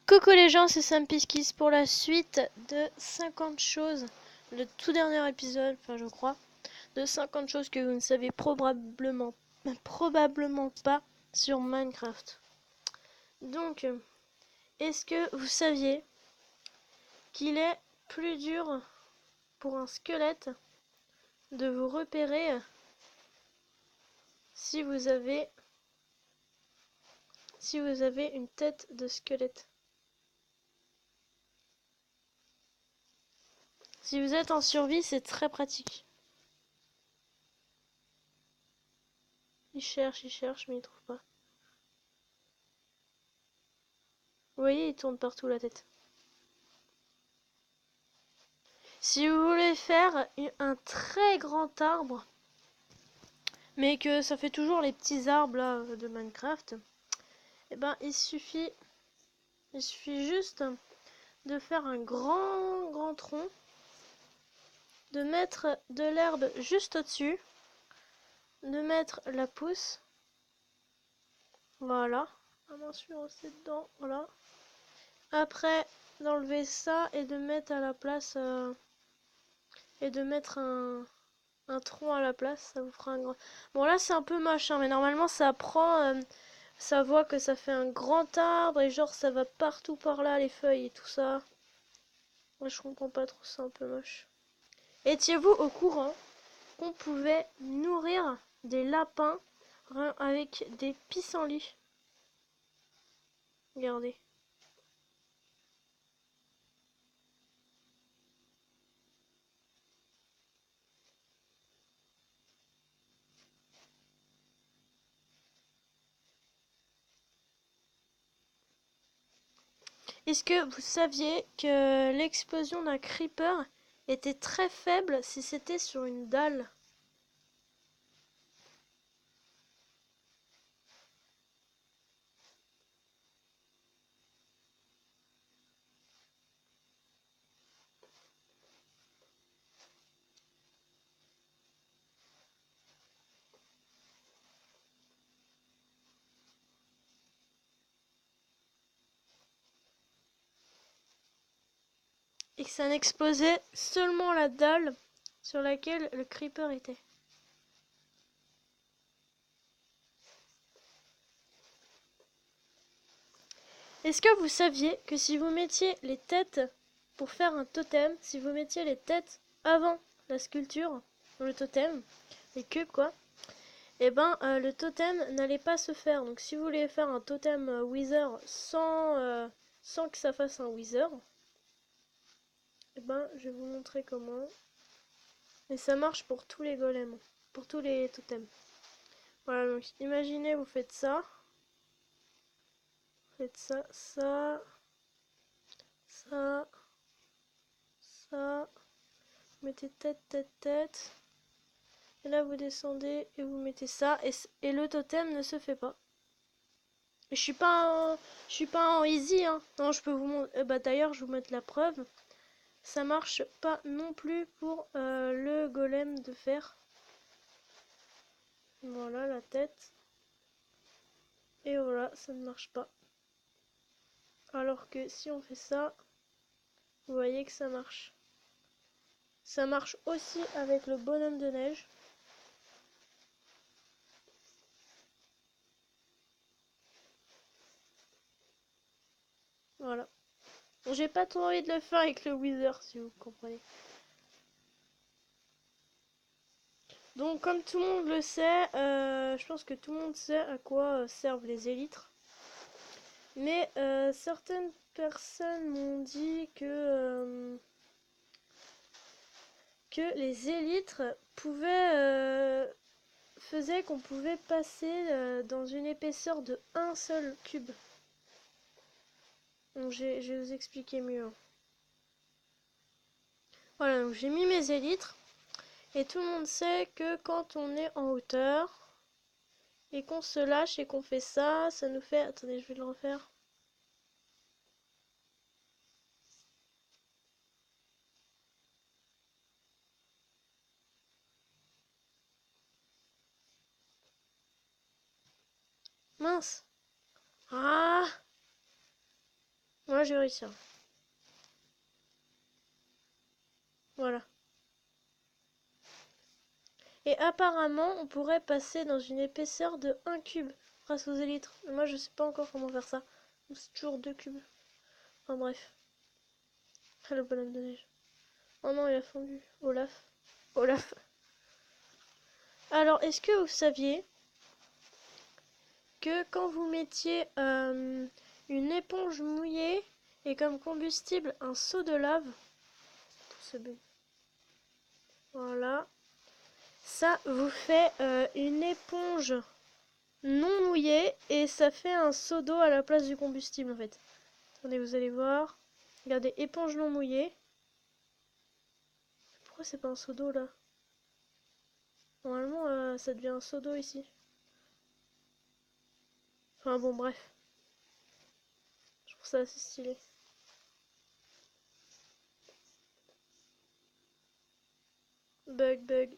Coucou les gens, c'est Sam Piskis pour la suite de 50 choses, le tout dernier épisode, enfin je crois, de 50 choses que vous ne savez probablement pas sur Minecraft. Donc, est-ce que vous saviez qu'il est plus dur pour un squelette de vous repérer si vous avez une tête de squelette? Si vous êtes en survie, c'est très pratique. Il cherche, mais il trouve pas. Vous voyez, il tourne partout la tête. Si vous voulez faire un très grand arbre, mais que ça fait toujours les petits arbres là, de Minecraft, eh ben il suffit juste de faire un grand tronc, de mettre de l'herbe juste au-dessus, de mettre la pousse, voilà, attention c'est dedans, voilà. Après d'enlever ça et de mettre à la place et de mettre un tronc à la place, ça vous fera un grand. Bon là c'est un peu moche, hein, mais normalement ça prend, ça voit que ça fait un grand arbre et genre ça va partout par là les feuilles et tout ça. Moi je comprends pas trop, c'est un peu moche. Étiez-vous au courant qu'on pouvait nourrir des lapins avec des pissenlits? Regardez. Est-ce que vous saviez que l'explosion d'un creeper était très faible si c'était sur une dalle? Et que ça n'explosait seulement la dalle sur laquelle le creeper était. Est-ce que vous saviez que si vous mettiez les têtes pour faire un totem, si vous mettiez les têtes avant la sculpture, le totem, les cubes quoi, et ben le totem n'allait pas se faire. Donc si vous voulez faire un totem wither sans que ça fasse un wither, et ben je vais vous montrer comment. Et ça marche pour tous les golems, pour tous les totems. Voilà, donc imaginez vous faites ça. Faites ça, ça, ça, ça. Vous mettez tête. Et là vous descendez et vous mettez ça. Et le totem ne se fait pas. Et je suis pas en easy, hein. Non, je peux vous montrer. Bah d'ailleurs, je vais vous mettre la preuve. Ça marche pas non plus pour le golem de fer. Voilà la tête. Et voilà, ça ne marche pas. Alors que si on fait ça, vous voyez que ça marche. Ça marche aussi avec le bonhomme de neige. Voilà. J'ai pas trop envie de le faire avec le Wither, si vous comprenez. Donc, comme tout le monde le sait, je pense que tout le monde sait à quoi servent les élytres. Mais certaines personnes m'ont dit que les élytres faisaient qu'on pouvait passer dans une épaisseur de un seul cube. Donc, je vais vous expliquer mieux, hein. Voilà, donc j'ai mis mes élytres. Et tout le monde sait que quand on est en hauteur et qu'on se lâche et qu'on fait ça, ça nous fait... Attendez, je vais le refaire. Mince. Ah. Ouais, Moi, je vais réussir. Voilà. Et apparemment, on pourrait passer dans une épaisseur de 1 cube grâce aux élytres. Moi, je sais pas encore comment faire ça. C'est toujours 2 cubes. Enfin bref. Ah, le bonhomme de neige. Oh non, il a fondu. Olaf. Olaf. Alors, est-ce que vous saviez que quand vous mettiez une éponge mouillée et comme combustible un seau de lave, voilà, ça vous fait une éponge non mouillée et ça fait un seau d'eau à la place du combustible en fait. Attendez, vous allez voir. Regardez, éponge non mouillée. Pourquoi c'est pas un seau d'eau là? Normalement, ça devient un seau d'eau ici. Enfin bon, bref. Je trouve ça assez stylé. Bug.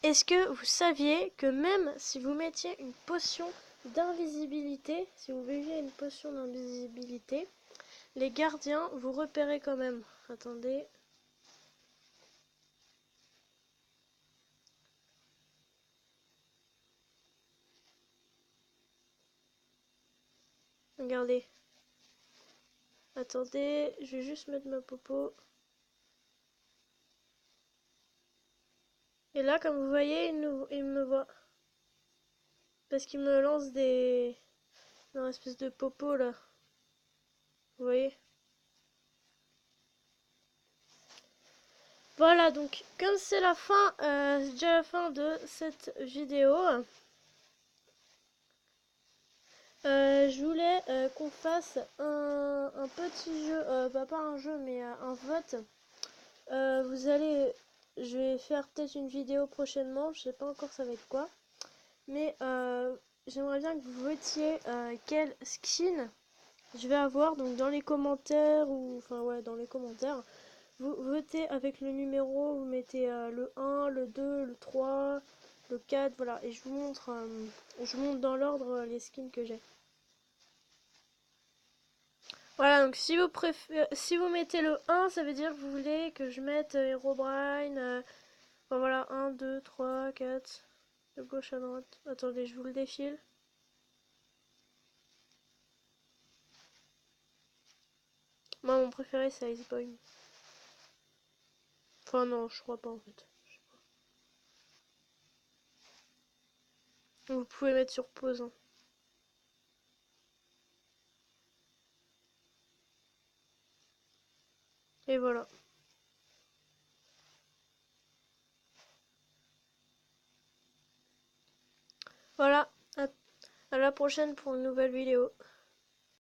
Est-ce que vous saviez que même si vous mettiez une potion d'invisibilité, si vous buviez une potion d'invisibilité, les gardiens vous repéraient quand même. Attendez. Regardez. Attendez, je vais juste mettre ma popo. Et là, comme vous voyez, il me voit. Parce qu'il me lance des... une espèce de popo là. Vous voyez? Voilà, donc comme c'est la fin, c'est déjà la fin de cette vidéo. Je voulais qu'on fasse un petit jeu, bah pas un jeu mais un vote. Je vais faire peut-être une vidéo prochainement, je sais pas encore ça va être quoi. Mais j'aimerais bien que vous votiez quel skin je vais avoir. Donc dans les commentaires, ou enfin ouais dans les commentaires, vous votez avec le numéro, vous mettez le 1, le 2, le 3, le 4, voilà. Et je vous montre dans l'ordre les skins que j'ai. Voilà, donc si vous mettez le 1, ça veut dire que vous voulez que je mette Herobrine. Enfin, voilà, 1, 2, 3, 4, de gauche à droite. Attendez, je vous le défile. Moi, mon préféré, c'est Iceboy. Enfin, non, je crois pas en fait. Vous pouvez mettre sur pause, hein. Et voilà. Voilà, à la prochaine pour une nouvelle vidéo.